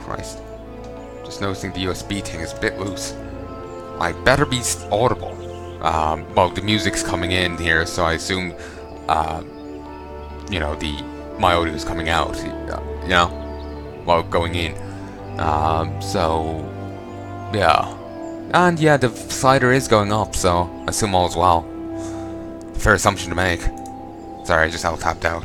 Christ. Just noticing the USB thing is a bit loose. I better be audible. Well, the music's coming in here, so I assume, you know, my audio is coming out, you know, while going in. So, yeah. And yeah, the slider is going up, so I assume all's well. Fair assumption to make. Sorry, I just tapped out.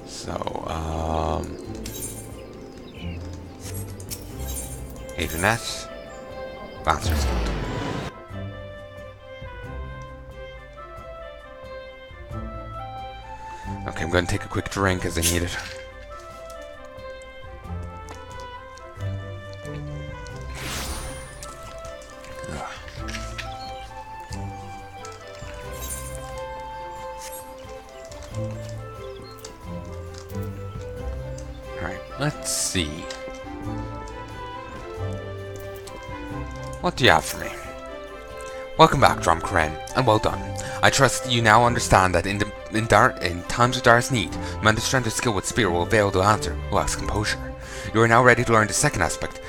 So, Internet. Lancers. Okay, I'm going to take a quick drink as I need it. Alright, let's see. What do you have for me? Welcome back, Dromkren, and well done. I trust you now understand that in times of direst need, man the strength of skill with spear will avail the Lancer, who lacks composure. You are now ready to learn the second aspect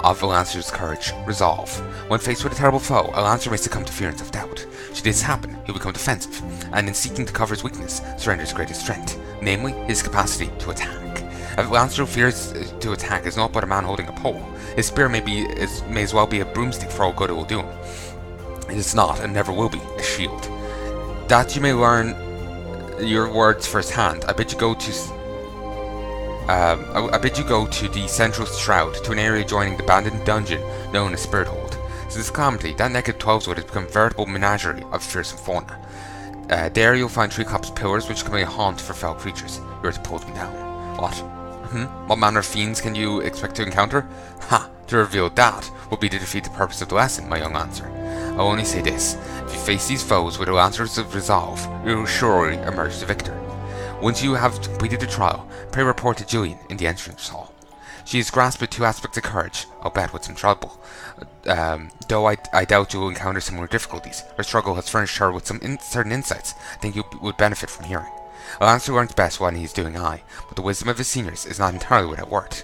of a Lancer's courage, resolve. When faced with a terrible foe, a Lancer may succumb to fear and self-doubt. Should this happen, he will become defensive, and in seeking to cover his weakness, surrender his greatest strength, namely, his capacity to attack. A Lancer who fears to attack is not but a man holding a pole. His spear may as well be a broomstick for all good it will do him. It is not, and never will be, a shield. That you may learn your words firsthand, I bid you go to the central shroud, to an area joining the abandoned dungeon known as Spirit Hold. Since this calamity, that naked 12-wood has become a veritable menagerie of fearsome fauna. There you'll find Treeclop's pillars, which can be a haunt for foul creatures. You are to pull them down. What? What manner of fiends can you expect to encounter? Ha! To reveal that will be to defeat the purpose of the lesson, my young Lancer. I'll only say this: if you face these foes with a Lancer's resolve, you will surely emerge the victor. Once you have completed the trial, pray report to Julian in the entrance hall. She has grasped two aspects of courage, I'll bet with some trouble. Though I doubt you will encounter similar difficulties. Her struggle has furnished her with some certain insights I think you would benefit from hearing. A Lancer learns best when he is doing eye, but the wisdom of his seniors is not entirely without worth.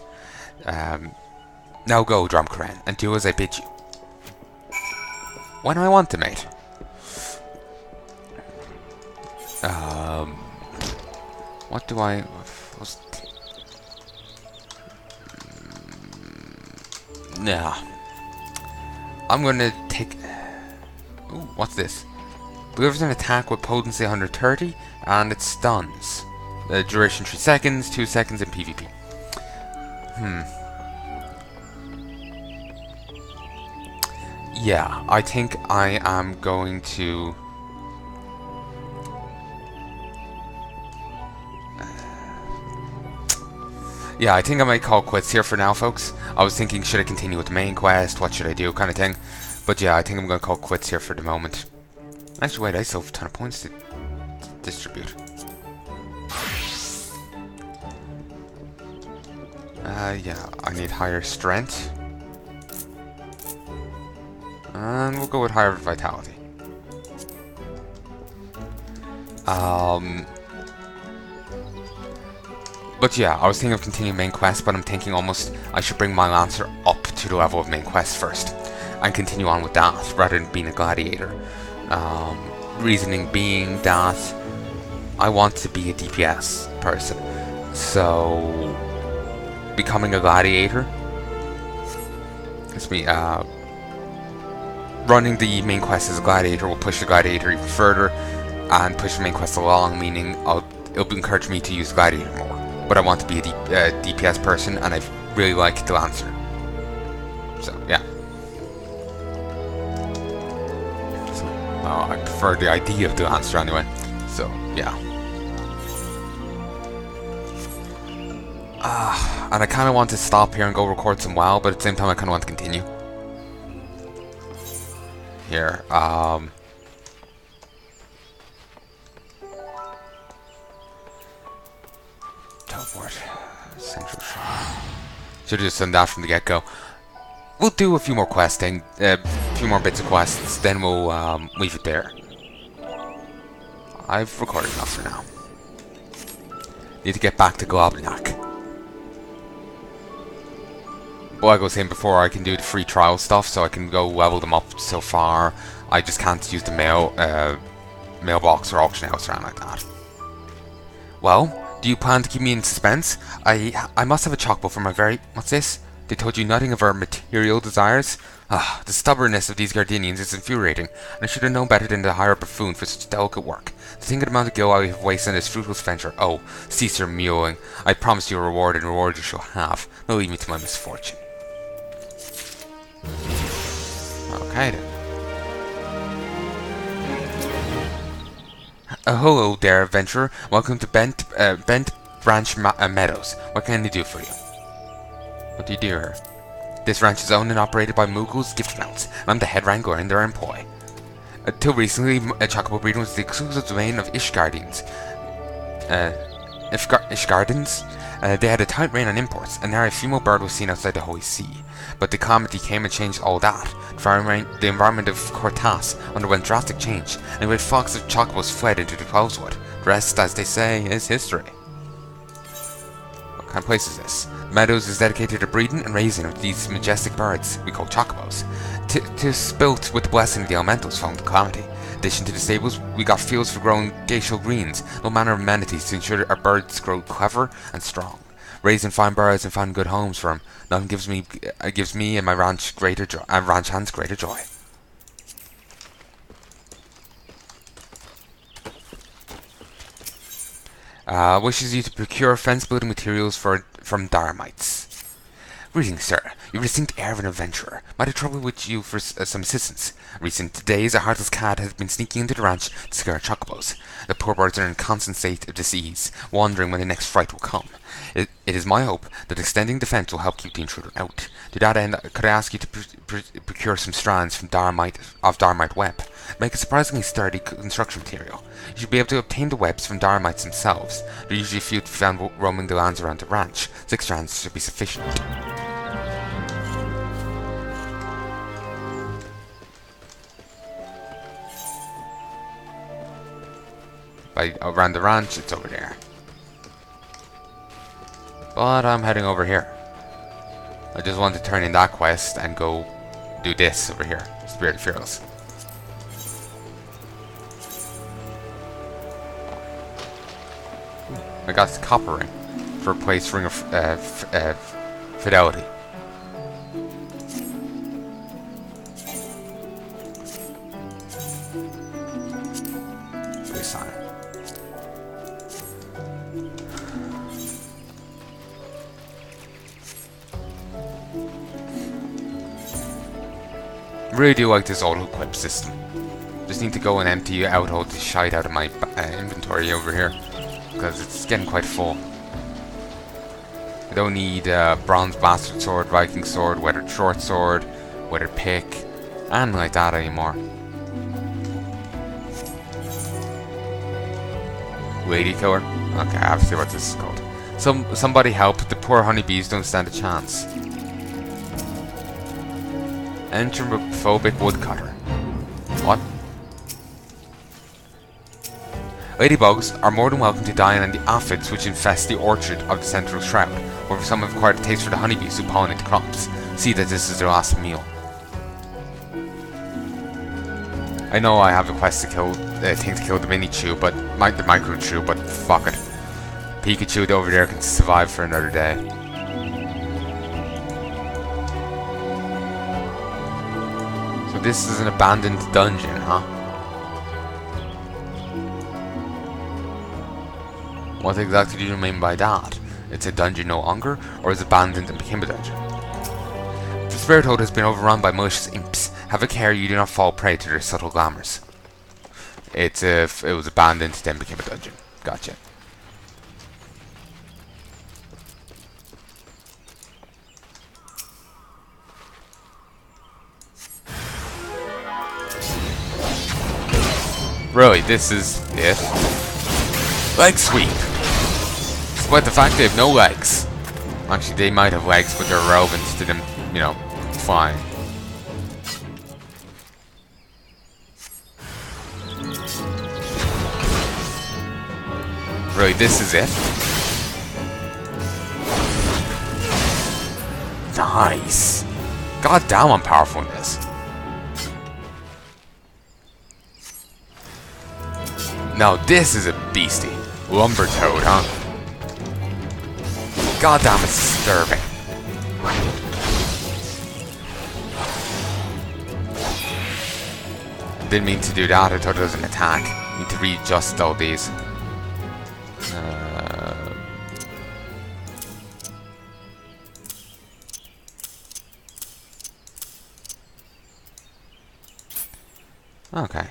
Now go, Dromkren, and do as I bid you. When I want to, mate. What do I... Nah. I'm gonna take... Ooh, what's this? Delivers an attack with potency 130, and it stuns. The duration 3 seconds, 2 seconds in PvP. Yeah, I think I am going to... Yeah, I think I might call quits here for now, folks. I was thinking, should I continue with the main quest? What should I do? Kind of thing. But yeah, I think I'm going to call quits here for the moment. Actually, wait, I still have a ton of points to distribute. Yeah, I need higher strength. And we'll go with higher vitality. But yeah, I was thinking of continuing main quest, but I'm thinking almost I should bring my Lancer up to the level of main quest first, and continue on with that, rather than being a gladiator. Reasoning being that I want to be a DPS person, so becoming a gladiator, running the main quest as a gladiator will push the gladiator even further, and push the main quest along, meaning it'll encourage me to use gladiator more. But I want to be a DPS person, and I really like the Lancer. So, yeah. So, I prefer the idea of the Lancer anyway. So, yeah. And I kind of want to stop here and go record some WoW, but at the same time I kind of want to continue. Here, teleport. Central shop. Should have just done that from the get-go. We'll do a few more questing, a few more bits of quests, then we'll leave it there. I've recorded enough for now. Need to get back to Globnak. like I was saying before, I can do the free trial stuff, so I can go level them up so far. I just can't use the mailbox or auction house or anything like that. Well, do you plan to keep me in suspense? I must have a chocolate for my very... What's this? They told you nothing of our material desires? Ah, the stubbornness of these Gardenians is infuriating, and I should have known better than to hire a buffoon for such delicate work. To think of the amount of gil I have wasted on this fruitless venture. Oh, cease your mewing. I promise you a reward, and reward you shall have. Now leave me to my misfortune. Okay then. Hello there, adventurer. Welcome to Bent Branch Meadows. What can I do for you? What do you do here? This ranch is owned and operated by Mughals Gift Mounts, and I'm the head wrangler in their employ. Until recently, chocobo breeding was the exclusive domain of Ishgardens. They had a tight rein on imports, and nary a female bird was seen outside the Holy See. But the calamity came and changed all that. The environment of Cortas underwent drastic change, and great flocks of chocobos fled into the Cloudwood. The rest, as they say, is history. What kind of place is this? The meadows is dedicated to breeding and raising of these majestic birds we call chocobos. Tis built with the blessing of the elementals following the calamity. In addition to the stables, we got fields for growing glacial greens, all manner of amenities to ensure that our birds grow clever and strong. Raising fine birds and finding good homes for them, nothing gives me and my ranch hands greater joy. Wishes you to procure fence building materials from Darmites. Greetings, sir. You have a distinct air of an adventurer. Might I trouble with you for some assistance? Recent days, a heartless cat has been sneaking into the ranch to scare chocobos. The poor birds are in a constant state of disease, wondering when the next fright will come. It is my hope that extending the fence will help keep the intruder out. To that end, could I ask you to procure some strands from Darmite web? Make a surprisingly sturdy construction material. You should be able to obtain the webs from Darmites themselves. There are usually a few found roaming the lands around the ranch. 6 strands should be sufficient. Around the ranch, it's over there. But I'm heading over here. I just want to turn in that quest and go do this over here. Spirit of Fearless. I got this copper ring for a place ring of fidelity. Please sign it. Really do like this auto-equip system. Just need to go and empty out all the shite out of my inventory over here, because it's getting quite full. I don't need bronze bastard sword, Viking sword, weathered short sword, weathered pick, and like that anymore. Lady killer? Okay, I have to see what this is called. Somebody help, the poor honeybees don't stand a chance. Entrophobic woodcutter. What? Ladybugs are more than welcome to dine on the aphids which infest the orchard of the central shroud, or some have acquired a taste for the honeybees who pollinate the crops. See that this is their last meal. I know I have a quest to kill, thing to kill the mini chew, but the micro chew, but fuck it. Pikachu over there can survive for another day. This is an abandoned dungeon, huh? What exactly do you mean by that? It's a dungeon no longer, or is abandoned and became a dungeon? The spirit hold has been overrun by malicious imps. Have a care you do not fall prey to their subtle glamours. It was abandoned, then became a dungeon. Gotcha. Really, this is it? Leg sweep! Despite the fact they have no legs. Actually, they might have legs, but they're irrelevant to them, you know, flying. Really, this is it? Nice. God damn, I'm powerful in this. Now this is a beastie. Lumber toad, huh? God damn, it's disturbing. Didn't mean to do that. I thought it was an attack. Need to readjust all these. Okay.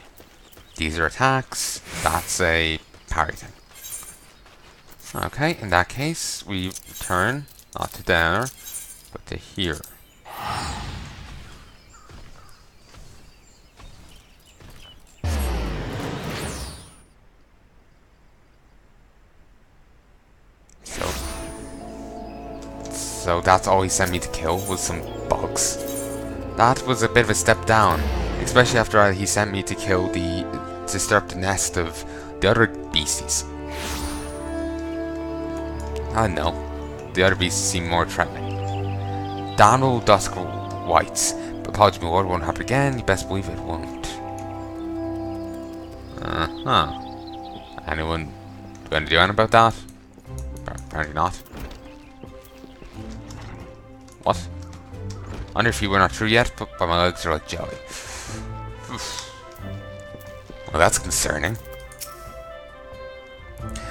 These are attacks. That's a parry thing. Okay, in that case, we return not to there, but to here. So that's all he sent me to kill was some bugs. That was a bit of a step down, especially after he sent me to disturb the nest of the other beasties. I don't know. The other beasts seem more threatening. Donald Dusk Whites. Apologies, my word won't happen again. You best believe it won't. Anyone going to do anything about that? Apparently not. What? I wonder if you were not through yet, but my legs are like jelly. Well, that's concerning.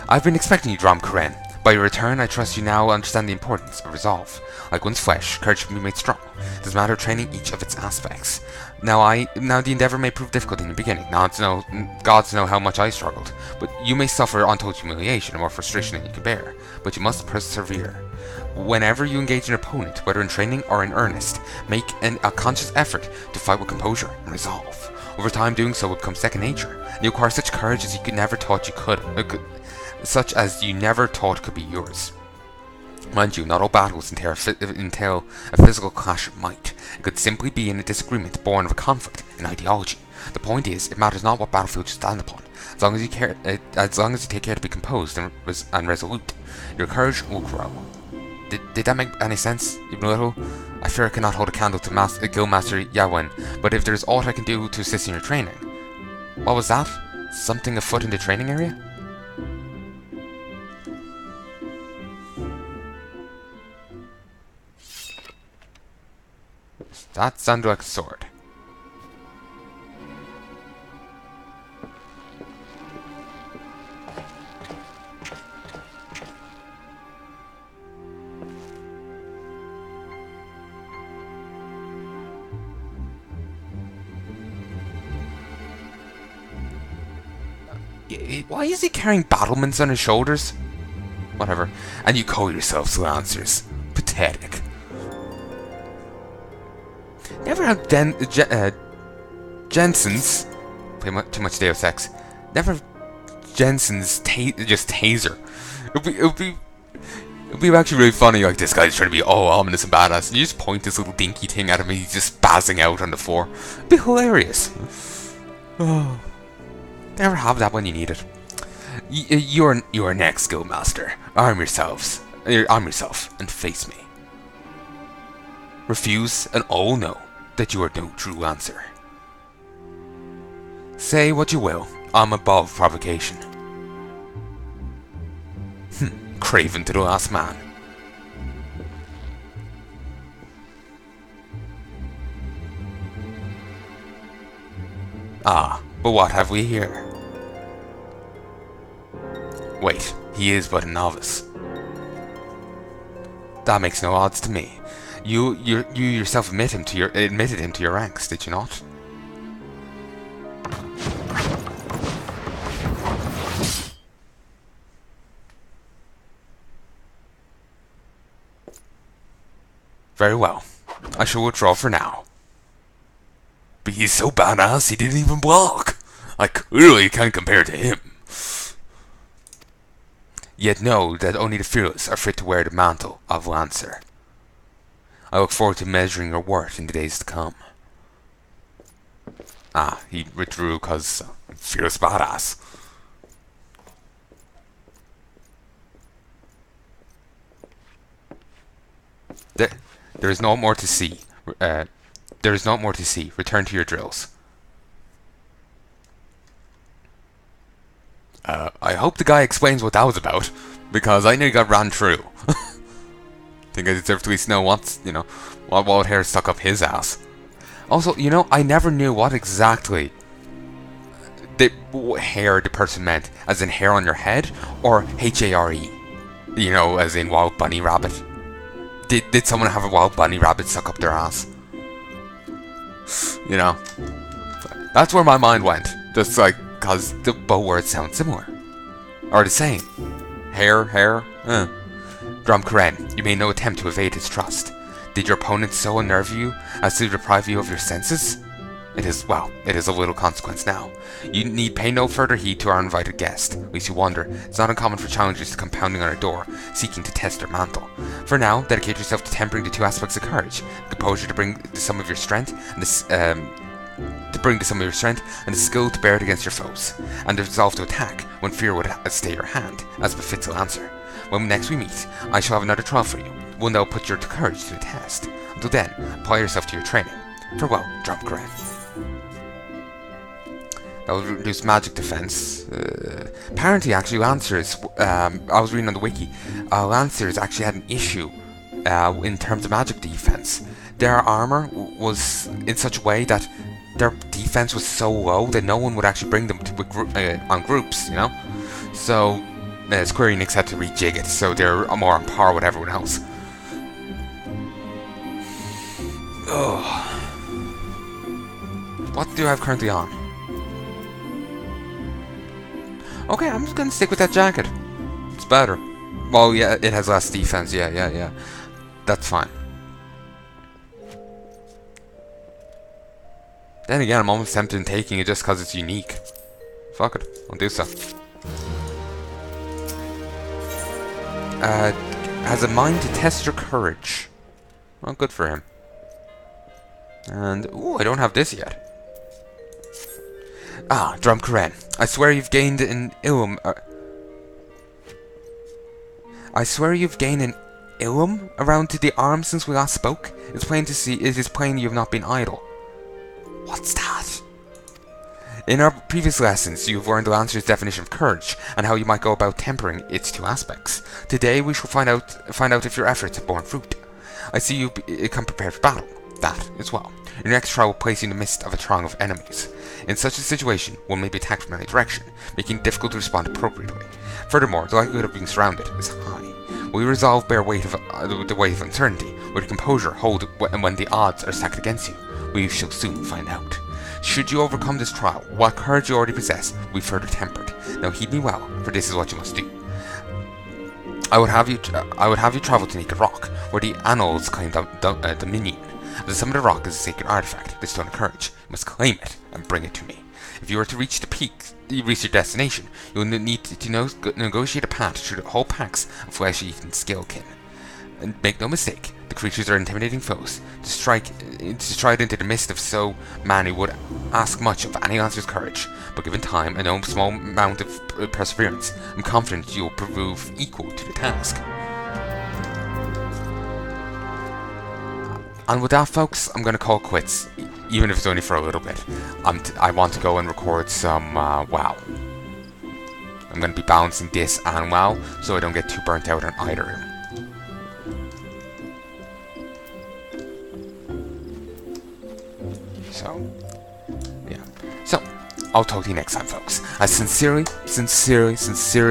I've been expecting you, Drom Karen. By your return, I trust you now understand the importance of resolve. Like one's flesh, courage can be made strong. It is a matter of training each of its aspects. Now the endeavor may prove difficult in the beginning. Gods know how much I struggled. But you may suffer untold humiliation and more frustration than you can bear. But you must persevere. Whenever you engage an opponent, whether in training or in earnest, make a conscious effort to fight with composure and resolve. Over time, doing so will become second nature. You acquire such courage as you never thought could be yours. Mind you, not all battles entail a physical clash of might. It could simply be in a disagreement born of a conflict in ideology. The point is, it matters not what battlefield you stand upon, as long as you take care to be composed and resolute. Your courage will grow. Did that make any sense, even a little? I fear I cannot hold a candle to Guildmaster Yawen, but if there is aught I can do to assist in your training. What was that? Something afoot in the training area? That sounded like a sword. Why is he carrying battlements on his shoulders? Whatever. And you call yourselves Lancers. Pathetic. Never have Jensen's... Play too much Deus Ex. Never have Jensen's just taser. It'd be actually really funny, like, this guy's trying to be all ominous and badass, and you just point this little dinky thing at him and he's just spazzing out on the floor. It'd be hilarious. Oh. Never have that when you need it. You're next, Guildmaster. Arm yourself and face me. Refuse, and all know that you are no true answer. Say what you will, I'm above provocation. Craven to the last man. Ah, but what have we here? Wait, he is but a novice. That makes no odds to me. You yourself admitted him to your ranks, did you not? Very well. I shall withdraw for now. But he's so badass he didn't even block. I clearly can't compare to him. Yet know that only the fearless are fit to wear the mantle of Lancer. I look forward to measuring your worth in the days to come. Ah, he withdrew because fearless badass. There is no more to see. There is no more to see. Return to your drills. I hope the guy explains what that was about, because I nearly got ran through. Think I deserve to at least know what's, what hair stuck up his ass. Also, I never knew what exactly the hair the person meant, as in hair on your head, or H-A-R-E. As in wild bunny rabbit. Did someone have a wild bunny rabbit stuck up their ass? That's where my mind went. Just like, cause the both words sound similar. Or the same. Hair. Drum Karen, you made no attempt to evade his trust. Did your opponent so unnerve you as to deprive you of your senses? It is of little consequence now. You need pay no further heed to our invited guest. Lest you wonder, it's not uncommon for challengers to come pounding on our door, seeking to test their mantle. For now, dedicate yourself to tempering the two aspects of courage: the composure to bring the sum of your strength, and the skill to bear it against your foes, and the resolve to attack when fear would stay your hand, as befits a lancer. When next we meet, I shall have another trial for you, one that will put your courage to the test. Until then, apply yourself to your training. Farewell, Drum Karen. That will reduce magic defense. Apparently, actually, Lancers, I was reading on the wiki, Lancers actually had an issue in terms of magic defense. Their armor was in such a way that their defense was so low that no one would actually bring them to on groups, So, Square Enix had to rejig it, so they're more on par with everyone else. Ugh. What do I have currently on? Okay, I'm just gonna stick with that jacket. It's better. Well, yeah, it has less defense. Yeah. That's fine. Then again, I'm almost tempted in taking it just because it's unique. Fuck it, I'll do so. Has a mind to test your courage. Well, good for him. And, ooh, I don't have this yet. Drum Karen, I swear you've gained an Ilum. I swear you've gained an Ilum around to the arm since we last spoke. It is plain you have not been idle. What's that? In our previous lessons, you have learned the Lancer's definition of courage and how you might go about tempering its two aspects. Today, we shall find out if your efforts have borne fruit. I see you come prepared for battle. That as well. Your next trial will place you in the midst of a throng of enemies. In such a situation, one may be attacked from any direction, making it difficult to respond appropriately. Furthermore, the likelihood of being surrounded is high. Will you resolve bear the weight of uncertainty, or the composure hold when the odds are stacked against you? We shall soon find out. Should you overcome this trial, what courage you already possess will be further tempered. Now heed me well, for this is what you must do. I would have you travel to Naked Rock, where the Annals claim dominion. At the summit of the rock is a sacred artifact, the Stone of Courage. You must claim it and bring it to me. If you are to reach the peak, reach your destination, you will need to negotiate a path through the whole packs of flesh-eating skillkin. And make no mistake, the creatures are intimidating foes. To stride into the midst of so many would ask much of any Lancer's courage, but given time and no small amount of perseverance, I'm confident you will prove equal to the task. And with that, folks, I'm going to call quits, even if it's only for a little bit. I want to go and record some WoW. I'm going to be balancing this and WoW, so I don't get too burnt out on either room. So, yeah. So, I'll talk to you next time, folks. I sincerely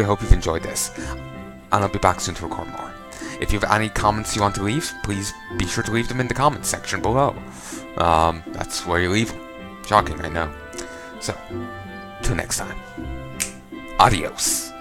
hope you've enjoyed this. And I'll be back soon to record more. If you have any comments you want to leave, please be sure to leave them in the comments section below. That's where you leave them. Shocking, I know. So, till next time. Adios.